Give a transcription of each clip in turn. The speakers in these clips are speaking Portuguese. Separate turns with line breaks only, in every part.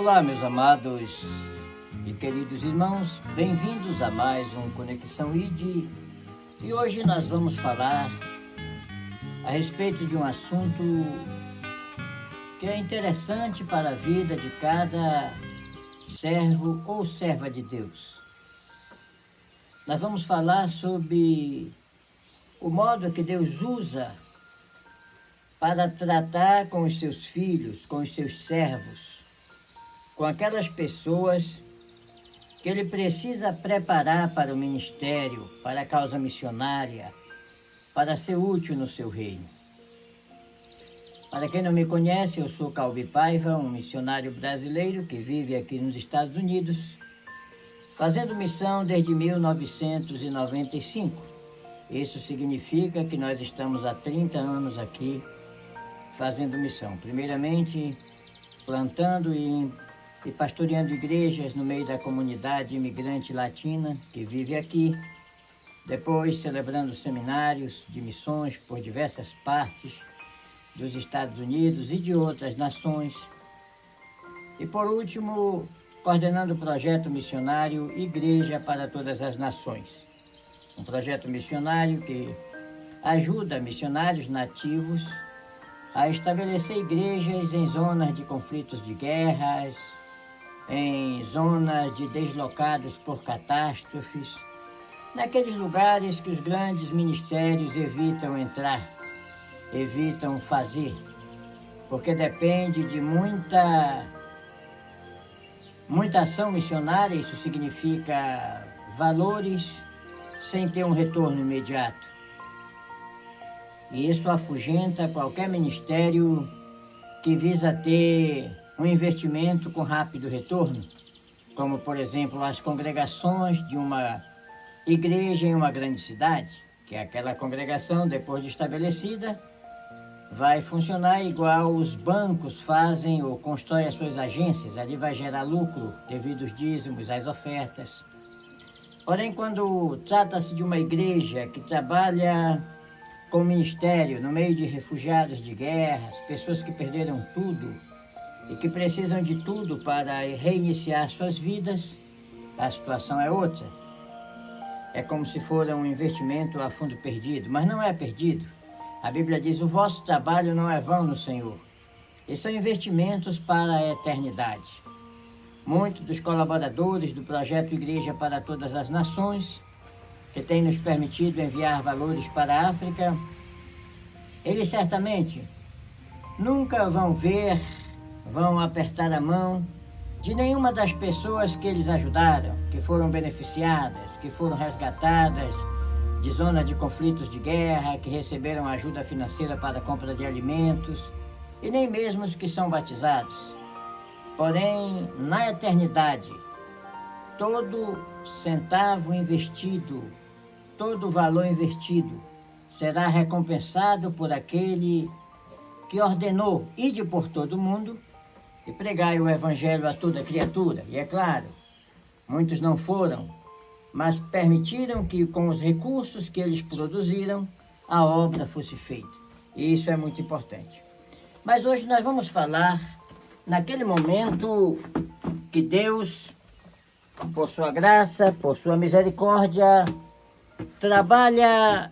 Olá, meus amados e queridos irmãos, bem-vindos a mais um Conexão ID. E hoje nós vamos falar a respeito de um assunto que é interessante para a vida de cada servo ou serva de Deus. Nós vamos falar sobre o modo que Deus usa para tratar com os seus filhos, com os seus servos, com aquelas pessoas que Ele precisa preparar para o ministério, para a causa missionária, para ser útil no seu reino. Para quem não me conhece, eu sou Calbi Paiva, um missionário brasileiro que vive aqui nos Estados Unidos, fazendo missão desde 1995. Isso significa que nós estamos há 30 anos aqui fazendo missão. Primeiramente, plantando e pastoreando igrejas no meio da comunidade imigrante latina que vive aqui. Depois, celebrando seminários de missões por diversas partes dos Estados Unidos e de outras nações. E, por último, coordenando o projeto missionário Igreja para Todas as Nações. Um projeto missionário que ajuda missionários nativos a estabelecer igrejas em zonas de conflitos de guerras, em zonas de deslocados por catástrofes, naqueles lugares que os grandes ministérios evitam entrar, evitam fazer, porque depende de muita ação missionária. Isso significa valores sem ter um retorno imediato. E isso afugenta qualquer ministério que visa ter um investimento com rápido retorno, como, por exemplo, as congregações de uma igreja em uma grande cidade, que aquela congregação, depois de estabelecida, vai funcionar igual os bancos fazem ou constroem as suas agências. Ali vai gerar lucro devido aos dízimos, às ofertas. Porém, quando trata-se de uma igreja que trabalha com ministério no meio de refugiados de guerras, pessoas que perderam tudo e que precisam de tudo para reiniciar suas vidas, a situação é outra. É como se fosse um investimento a fundo perdido, mas não é perdido. A Bíblia diz: o vosso trabalho não é vão no Senhor. E são investimentos para a eternidade. Muitos dos colaboradores do projeto Igreja para Todas as Nações, que tem nos permitido enviar valores para a África, eles certamente nunca vão apertar a mão de nenhuma das pessoas que eles ajudaram, que foram beneficiadas, que foram resgatadas de zonas de conflitos de guerra, que receberam ajuda financeira para a compra de alimentos, e nem mesmo os que são batizados. Porém, na eternidade, todo centavo investido, todo valor investido será recompensado por aquele que ordenou: ide por todo mundo e pregai o evangelho a toda criatura. E é claro, muitos não foram, mas permitiram que com os recursos que eles produziram, a obra fosse feita. E isso é muito importante. Mas hoje nós vamos falar naquele momento que Deus, por sua graça, por sua misericórdia, trabalha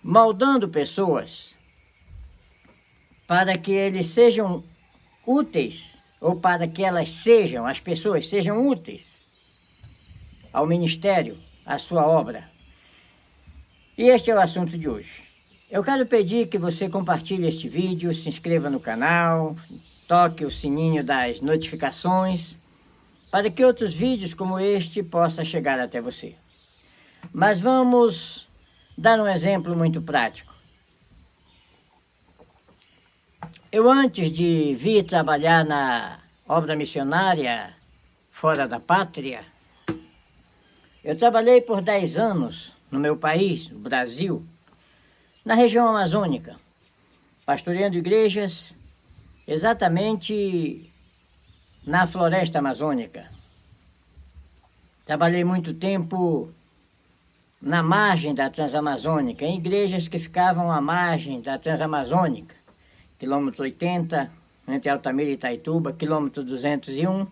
moldando pessoas para que eles sejam úteis, ou para que as pessoas sejam úteis ao ministério, à sua obra. E este é o assunto de hoje. Eu quero pedir que você compartilhe este vídeo, se inscreva no canal, toque o sininho das notificações, para que outros vídeos como este possam chegar até você. Mas vamos dar um exemplo muito prático. Eu, antes de vir trabalhar na obra missionária fora da pátria, eu trabalhei por 10 anos no meu país, o Brasil, na região amazônica, pastoreando igrejas exatamente na floresta amazônica. Trabalhei muito tempo na margem da Transamazônica, em igrejas que ficavam à margem da Transamazônica, quilômetro 80, entre Altamira e Itaituba, quilômetro 201.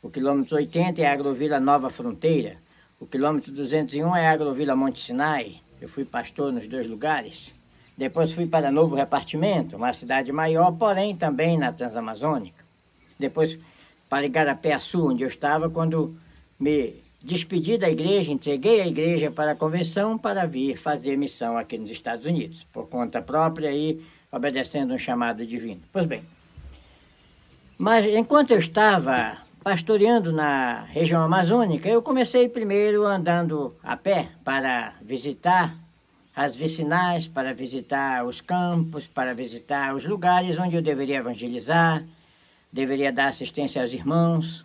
O quilômetro 80 é a Agrovila Nova Fronteira. O quilômetro 201 é a Agrovila Monte Sinai. Eu fui pastor nos dois lugares. Depois fui para Novo Repartimento, uma cidade maior, porém também na Transamazônica. Depois para Igarapé-Açu, onde eu estava quando me despedi da igreja, entreguei a igreja para a convenção para vir fazer missão aqui nos Estados Unidos, por conta própria e obedecendo um chamado divino. Pois bem, mas enquanto eu estava pastoreando na região amazônica, eu comecei primeiro andando a pé para visitar as vicinais, para visitar os campos, para visitar os lugares onde eu deveria evangelizar, deveria dar assistência aos irmãos.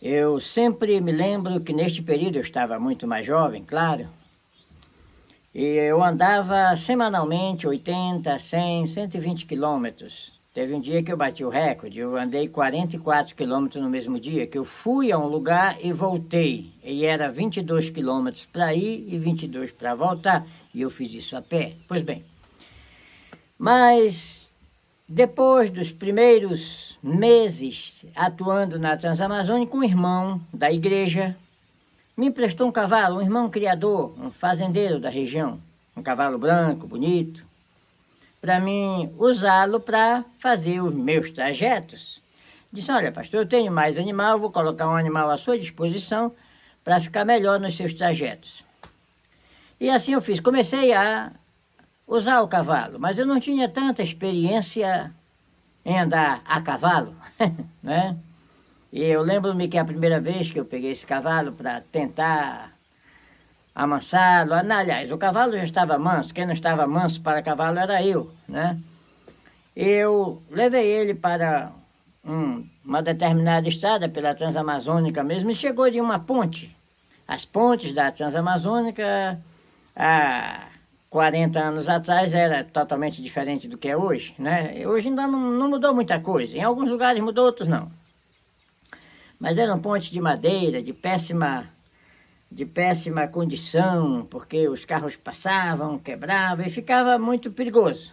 Eu sempre me lembro que neste período eu estava muito mais jovem, claro, e eu andava semanalmente 80, 100, 120 quilômetros. Teve um dia que eu bati o recorde, eu andei 44 quilômetros no mesmo dia, que eu fui a um lugar e voltei. E era 22 quilômetros para ir e 22 para voltar, e eu fiz isso a pé. Pois bem, mas depois dos primeiros meses atuando na Transamazônica, um irmão da igreja me emprestou um cavalo, um irmão criador, um fazendeiro da região, um cavalo branco, bonito, para mim usá-lo para fazer os meus trajetos. Disse, olha, pastor, eu tenho mais animal, vou colocar um animal à sua disposição para ficar melhor nos seus trajetos. E assim eu fiz, comecei a usar o cavalo, mas eu não tinha tanta experiência em andar a cavalo, né? E eu lembro-me que a primeira vez que eu peguei esse cavalo para tentar amansá-lo, aliás, o cavalo já estava manso, quem não estava manso para cavalo era eu, né? Eu levei ele para uma determinada estrada pela Transamazônica mesmo e chegou de uma ponte. As pontes da Transamazônica, há 40 anos atrás, era totalmente diferente do que é hoje, né? Hoje ainda não mudou muita coisa, em alguns lugares mudou, outros não. Mas eram pontes de madeira, de péssima condição, porque os carros passavam, quebravam e ficava muito perigoso.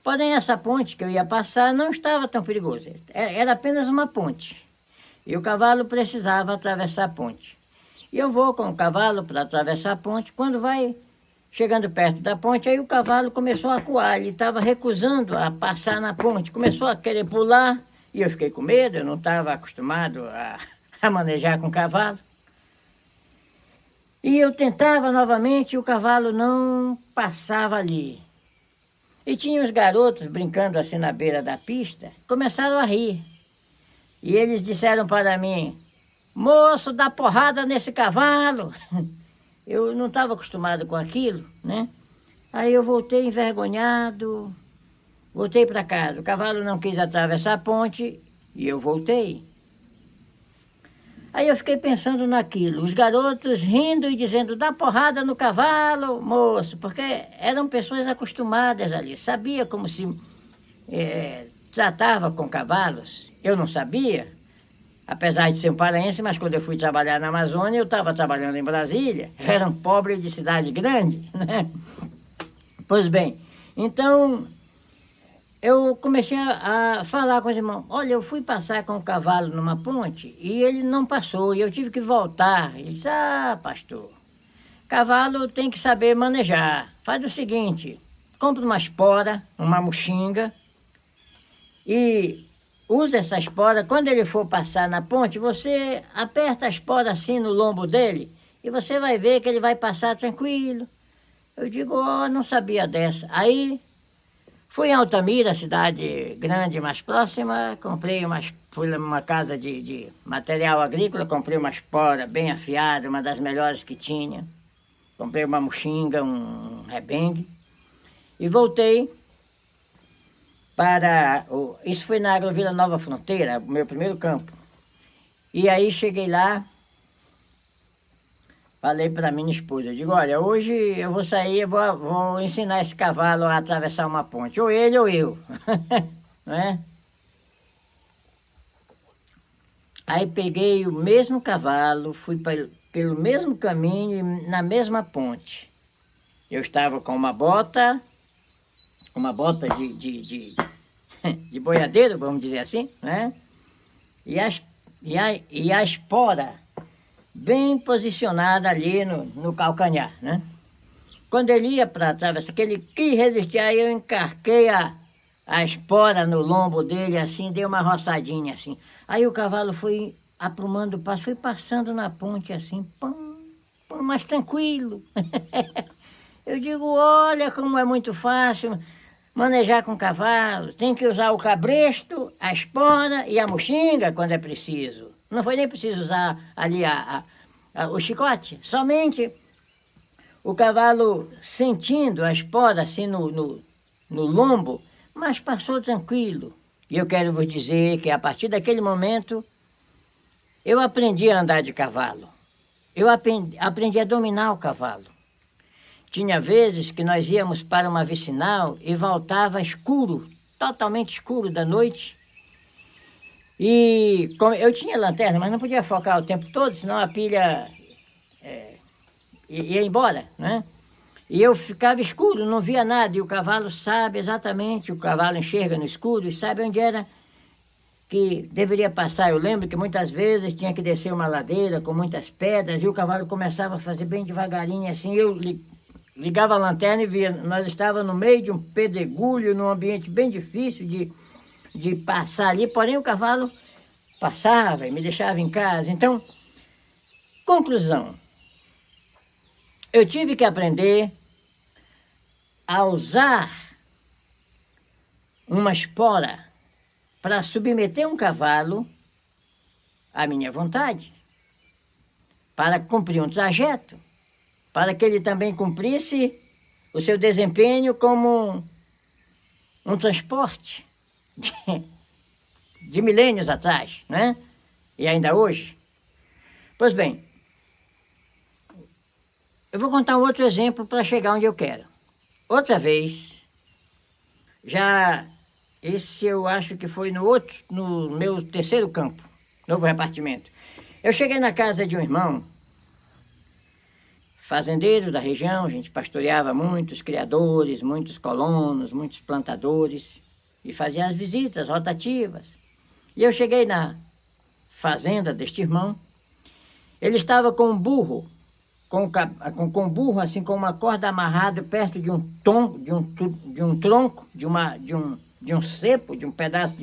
Porém, essa ponte que eu ia passar não estava tão perigosa, era apenas uma ponte. E o cavalo precisava atravessar a ponte. E eu vou com o cavalo para atravessar a ponte, quando vai chegando perto da ponte, aí o cavalo começou a acuar, ele estava recusando a passar na ponte, começou a querer pular, e eu fiquei com medo, eu não estava acostumado a manejar com cavalo. E eu tentava novamente e o cavalo não passava ali. E tinha os garotos brincando assim na beira da pista, começaram a rir. E eles disseram para mim, moço, dá porrada nesse cavalo. Eu não estava acostumado com aquilo, né? Aí eu voltei envergonhado, voltei para casa. O cavalo não quis atravessar a ponte e eu voltei. Aí eu fiquei pensando naquilo, os garotos rindo e dizendo, dá porrada no cavalo, moço, porque eram pessoas acostumadas ali, sabia como se tratava com cavalos. Eu não sabia, apesar de ser um paraense, mas quando eu fui trabalhar na Amazônia, eu estava trabalhando em Brasília, era um pobre de cidade grande, né? Pois bem, então eu comecei a falar com os irmãos, olha, eu fui passar com o cavalo numa ponte e ele não passou, e eu tive que voltar. Ele disse, pastor, cavalo tem que saber manejar. Faz o seguinte, compra uma espora, uma moxinga, e usa essa espora, quando ele for passar na ponte, você aperta a espora assim no lombo dele, e você vai ver que ele vai passar tranquilo. Eu digo, não sabia dessa. Aí fui em Altamira, cidade grande mais próxima, fui numa casa de material agrícola, comprei uma espora bem afiada, uma das melhores que tinha. Comprei uma moxinga, um rebengue, e voltei isso foi na Agrovila Nova Fronteira, o meu primeiro campo. E aí cheguei lá, falei para minha esposa, eu digo, olha, hoje eu vou sair, eu vou ensinar esse cavalo a atravessar uma ponte, ou ele ou eu, né? Aí peguei o mesmo cavalo, fui pelo mesmo caminho e na mesma ponte. Eu estava com uma bota de boiadeiro, vamos dizer assim, né? E a espora bem posicionada ali no calcanhar, né? Quando ele ia para trás, que ele quis resistir, aí eu encarquei a espora no lombo dele, assim, dei uma roçadinha, assim. Aí o cavalo foi aprumando o passo, foi passando na ponte, assim, pum, pum, mais tranquilo. Eu digo, olha como é muito fácil manejar com cavalo. Tem que usar o cabresto, a espora e a moxinga quando é preciso. Não foi nem preciso usar ali o chicote, somente o cavalo sentindo a espora assim no lombo, mas passou tranquilo. E eu quero vos dizer que a partir daquele momento eu aprendi a andar de cavalo. Eu aprendi a dominar o cavalo. Tinha vezes que nós íamos para uma vicinal e voltava escuro, totalmente escuro da noite. E eu tinha lanterna, mas não podia focar o tempo todo, senão a pilha ia embora, né? E eu ficava escuro, não via nada, e o cavalo sabe exatamente, o cavalo enxerga no escuro e sabe onde era que deveria passar. Eu lembro que muitas vezes tinha que descer uma ladeira com muitas pedras e o cavalo começava a fazer bem devagarinho assim. Eu ligava a lanterna e via, nós estávamos no meio de um pedregulho, num ambiente bem difícil de passar ali, porém o cavalo passava e me deixava em casa. Então, conclusão, eu tive que aprender a usar uma espora para submeter um cavalo à minha vontade, para cumprir um trajeto, para que ele também cumprisse o seu desempenho como um transporte de milênios atrás, né? E ainda hoje. Pois bem, eu vou contar um outro exemplo para chegar onde eu quero. Outra vez, esse eu acho que foi no meu terceiro campo, novo repartimento. Eu cheguei na casa de um irmão, fazendeiro da região, a gente pastoreava muitos criadores, muitos colonos, muitos plantadores, e fazia as visitas rotativas. E eu cheguei na fazenda deste irmão, ele estava com um burro, com um burro assim, com uma corda amarrada perto de um tronco, de um cepo, de um pedaço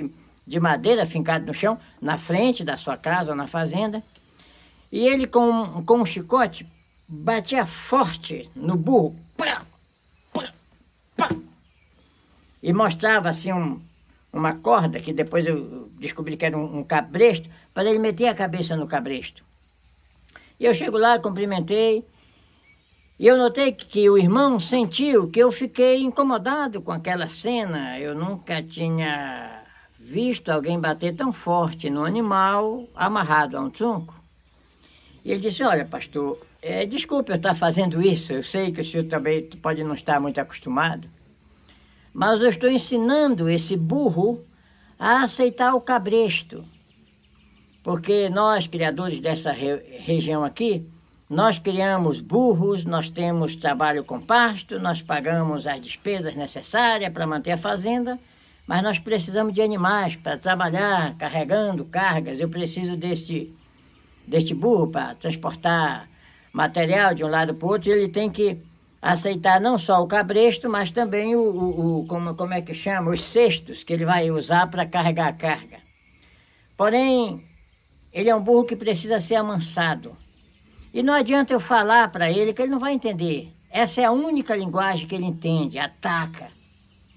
de madeira fincado no chão, na frente da sua casa, na fazenda. E ele com um chicote batia forte no burro, pá, pá, pá, e mostrava assim uma corda, que depois eu descobri que era um cabresto, para ele meter a cabeça no cabresto. E eu chego lá, cumprimentei, e eu notei que o irmão sentiu que eu fiquei incomodado com aquela cena. Eu nunca tinha visto alguém bater tão forte no animal amarrado a um tronco. E ele disse, olha, pastor, desculpe eu estar fazendo isso, eu sei que o senhor também pode não estar muito acostumado, mas eu estou ensinando esse burro a aceitar o cabresto. Porque nós, criadores dessa região aqui, nós criamos burros, nós temos trabalho com pasto, nós pagamos as despesas necessárias para manter a fazenda, mas nós precisamos de animais para trabalhar carregando cargas. Eu preciso deste burro para transportar material de um lado para o outro, e ele tem que aceitar não só o cabresto, mas também como é que chama? Os cestos que ele vai usar para carregar a carga. Porém, ele é um burro que precisa ser amansado. E não adianta eu falar para ele que ele não vai entender. Essa é a única linguagem que ele entende, ataca.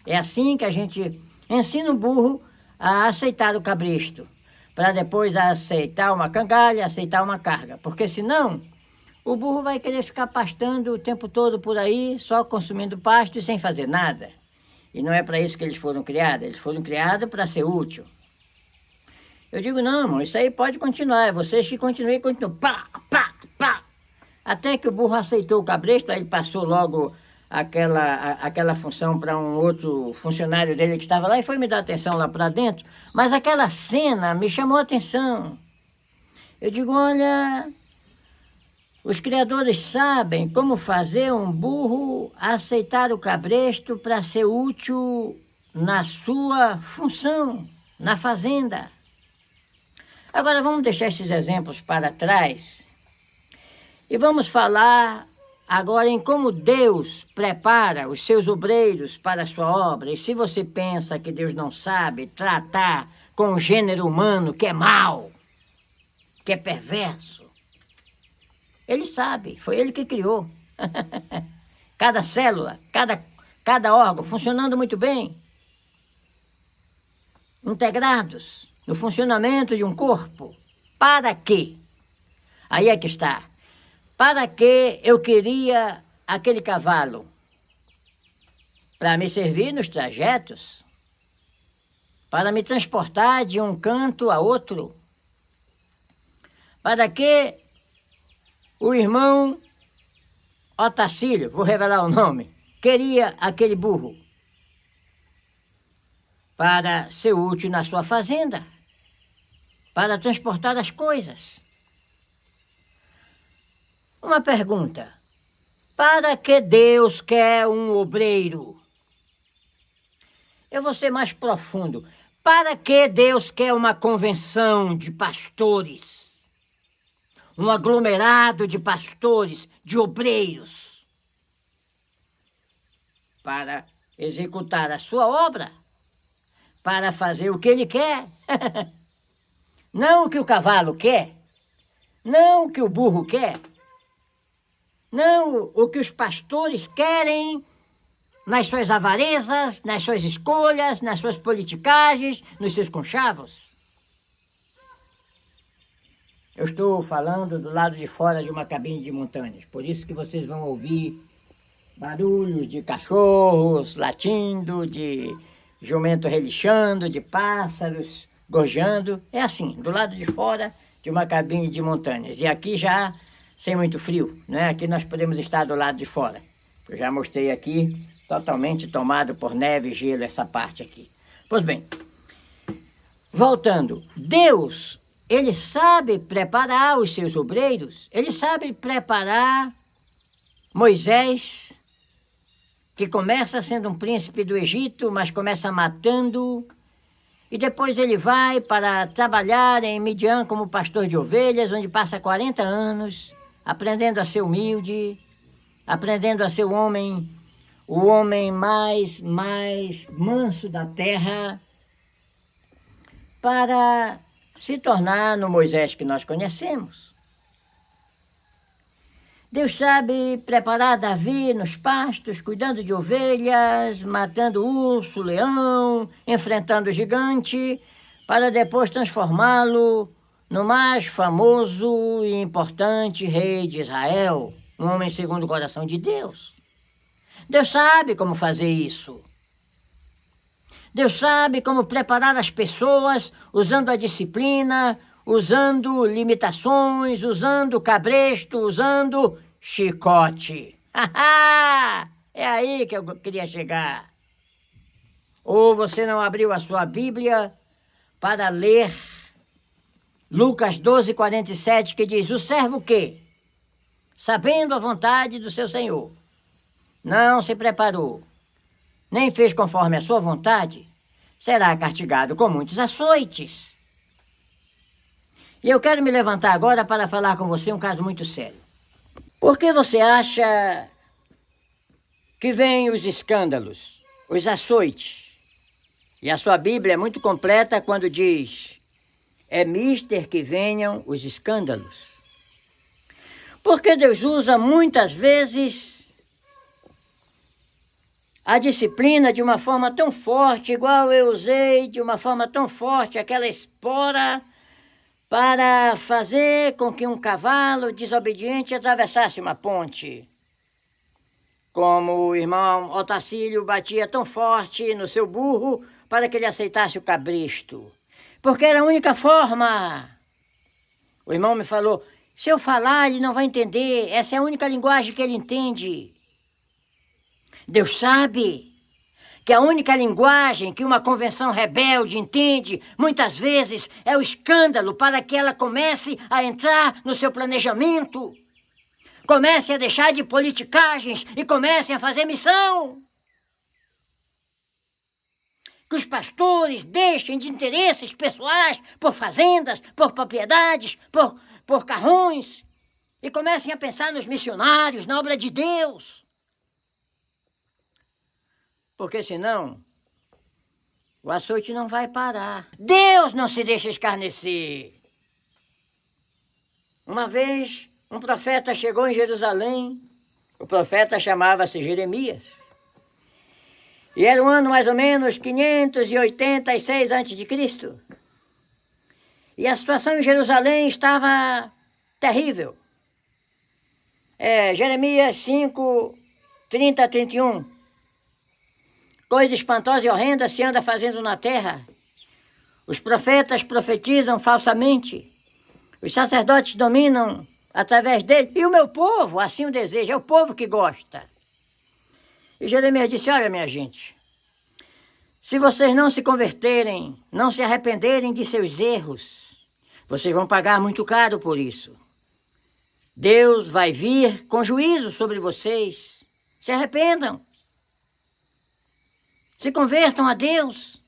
É assim que a gente ensina o burro a aceitar o cabresto, para depois aceitar uma cangalha, aceitar uma carga. Porque senão, o burro vai querer ficar pastando o tempo todo por aí, só consumindo pasto e sem fazer nada. E não é para isso que eles foram criados. Eles foram criados para ser útil. Eu digo, não, irmão, isso aí pode continuar. É vocês que continuem, pá, pá, pá. Até que o burro aceitou o cabresto, aí ele passou logo aquela função para um outro funcionário dele que estava lá e foi me dar atenção lá para dentro. Mas aquela cena me chamou a atenção. Eu digo, olha, os criadores sabem como fazer um burro aceitar o cabresto para ser útil na sua função, na fazenda. Agora vamos deixar esses exemplos para trás e vamos falar agora em como Deus prepara os seus obreiros para a sua obra. E se você pensa que Deus não sabe tratar com o gênero humano que é mau, que é perverso, Ele sabe, foi Ele que criou. Cada célula, cada órgão funcionando muito bem, integrados no funcionamento de um corpo. Para quê? Aí é que está. Para que eu queria aquele cavalo? Para me servir nos trajetos? Para me transportar de um canto a outro? Para que o irmão Otacílio, vou revelar o nome, queria aquele burro? Para ser útil na sua fazenda, para transportar as coisas. Uma pergunta: para que Deus quer um obreiro? Eu vou ser mais profundo. Para que Deus quer uma convenção de pastores? Um aglomerado de pastores, de obreiros? Para executar a sua obra, para fazer o que Ele quer. Não o que o cavalo quer, não o que o burro quer, não o que os pastores querem nas suas avarezas, nas suas escolhas, nas suas politicagens, nos seus conchavos. Eu estou falando do lado de fora de uma cabine de montanhas, por isso que vocês vão ouvir barulhos de cachorros latindo, de jumento relixando, de pássaros gorjeando. É assim, do lado de fora de uma cabine de montanhas. E aqui já sem muito frio, né? Aqui nós podemos estar do lado de fora. Eu já mostrei aqui, totalmente tomado por neve e gelo essa parte aqui. Pois bem, voltando, Deus, Ele sabe preparar os seus obreiros, Ele sabe preparar Moisés, que começa sendo um príncipe do Egito, mas começa matando, e depois ele vai para trabalhar em Midian como pastor de ovelhas, onde passa 40 anos, aprendendo a ser humilde, aprendendo a ser o homem mais manso da terra, para se tornar no Moisés que nós conhecemos. Deus sabe preparar Davi nos pastos, cuidando de ovelhas, matando urso, leão, enfrentando o gigante, para depois transformá-lo no mais famoso e importante rei de Israel, um homem segundo o coração de Deus. Deus sabe como fazer isso. Deus sabe como preparar as pessoas usando a disciplina, usando limitações, usando cabresto, usando chicote. É aí que eu queria chegar. Ou você não abriu a sua Bíblia para ler Lucas 12:47, que diz: o servo que, sabendo a vontade do seu Senhor, não se preparou, nem fez conforme a sua vontade, será castigado com muitos açoites. E eu quero me levantar agora para falar com você um caso muito sério. Por que você acha que vêm os escândalos, os açoites? E a sua Bíblia é muito completa quando diz: é mister que venham os escândalos. Porque Deus usa muitas vezes a disciplina de uma forma tão forte, igual eu usei de uma forma tão forte aquela espora, para fazer com que um cavalo desobediente atravessasse uma ponte. Como o irmão Otacílio batia tão forte no seu burro para que ele aceitasse o cabresto. Porque era a única forma. O irmão me falou: se eu falar, ele não vai entender. Essa é a única linguagem que ele entende. Deus sabe que a única linguagem que uma convenção rebelde entende, muitas vezes, é o escândalo, para que ela comece a entrar no seu planejamento, comece a deixar de politicagens e comece a fazer missão. que os pastores deixem de interesses pessoais por fazendas, por propriedades, por carrões e comecem a pensar nos missionários, na obra de Deus. Porque senão o açoite não vai parar. Deus não se deixa escarnecer. Uma vez, um profeta chegou em Jerusalém. O profeta chamava-se Jeremias. E era o ano mais ou menos 586 a.C. E a situação em Jerusalém estava terrível. Jeremias 5, 30 a 31. Coisa espantosa e horrenda se anda fazendo na terra. Os profetas profetizam falsamente. Os sacerdotes dominam através dele. E o meu povo assim o deseja. É o povo que gosta. E Jeremias disse, olha minha gente, se vocês não se converterem, não se arrependerem de seus erros, vocês vão pagar muito caro por isso. Deus vai vir com juízo sobre vocês. Se arrependam. Se convertam a Deus.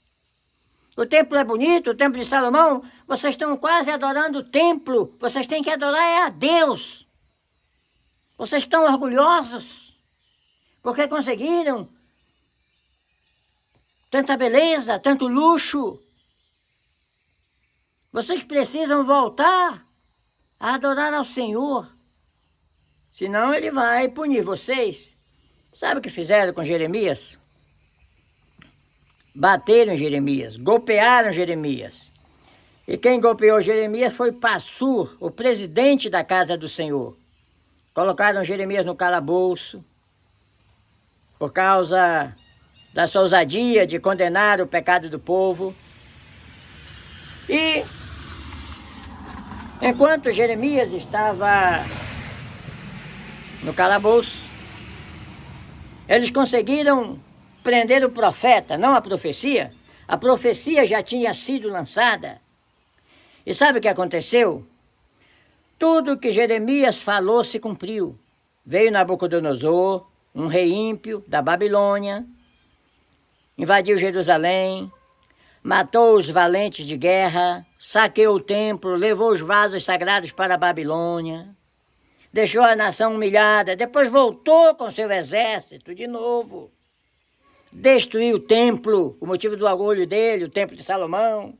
O templo é bonito, o templo de Salomão, vocês estão quase adorando o templo. Vocês têm que adorar a Deus. Vocês estão orgulhosos porque conseguiram tanta beleza, tanto luxo. Vocês precisam voltar a adorar ao Senhor. Senão ele vai punir vocês. Sabe o que fizeram com Jeremias? Bateram Jeremias, golpearam Jeremias. E quem golpeou Jeremias foi Passur, o presidente da casa do Senhor. Colocaram Jeremias no calabouço por causa da sua ousadia de condenar o pecado do povo. E enquanto Jeremias estava no calabouço, eles conseguiram prender o profeta, não a profecia. A profecia já tinha sido lançada. E sabe o que aconteceu? Tudo que Jeremias falou se cumpriu. Veio Nabucodonosor, um rei ímpio da Babilônia, invadiu Jerusalém, matou os valentes de guerra, saqueou o templo, levou os vasos sagrados para a Babilônia, deixou a nação humilhada, depois voltou com seu exército de novo, destruiu o templo, o motivo do orgulho dele, o templo de Salomão,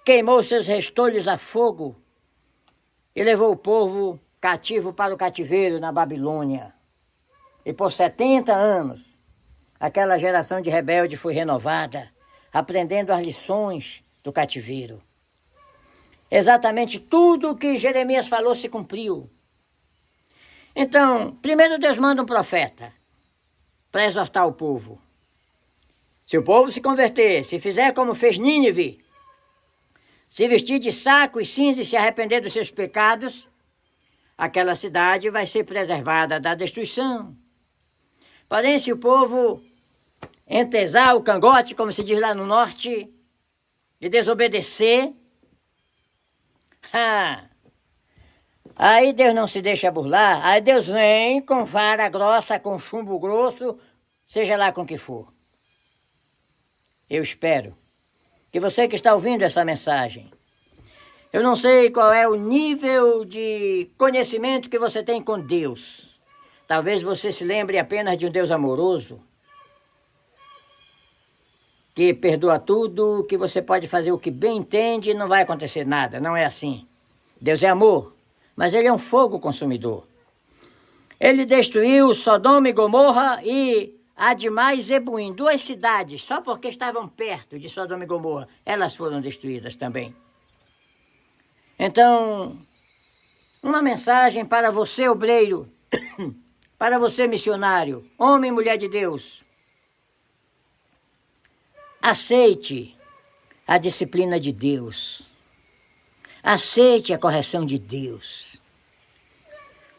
queimou seus restolhos a fogo e levou o povo cativo para o cativeiro na Babilônia. E por 70 anos, aquela geração de rebeldes foi renovada, aprendendo as lições do cativeiro. Exatamente tudo o que Jeremias falou se cumpriu. Então, primeiro Deus manda um profeta para exortar o povo. Se o povo se converter, se fizer como fez Nínive, se vestir de saco e cinza e se arrepender dos seus pecados, aquela cidade vai ser preservada da destruição. Porém, se o povo entesar o cangote, como se diz lá no norte, e desobedecer, aí Deus não se deixa burlar, aí Deus vem com vara grossa, com chumbo grosso, seja lá com que for. Eu espero que você que está ouvindo essa mensagem, eu não sei qual é o nível de conhecimento que você tem com Deus. Talvez você se lembre apenas de um Deus amoroso, que perdoa tudo, que você pode fazer o que bem entende e não vai acontecer nada. Não é assim. Deus é amor, mas Ele é um fogo consumidor. Ele destruiu Sodoma e Gomorra e Admá e Zebuim, 2 cidades, só porque estavam perto de Sodoma e Gomorra, elas foram destruídas também. Então, uma mensagem para você, obreiro, para você, missionário, homem e mulher de Deus. Aceite a disciplina de Deus. Aceite a correção de Deus.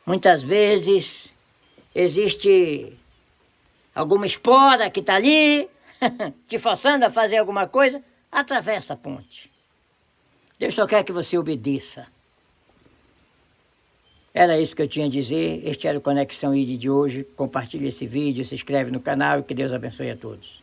Muitas vezes existe alguma espora que está ali, te forçando a fazer alguma coisa, atravessa a ponte. Deus só quer que você obedeça. Era isso que eu tinha a dizer. Este era o Conexão ID de hoje. Compartilhe esse vídeo, se inscreve no canal e que Deus abençoe a todos.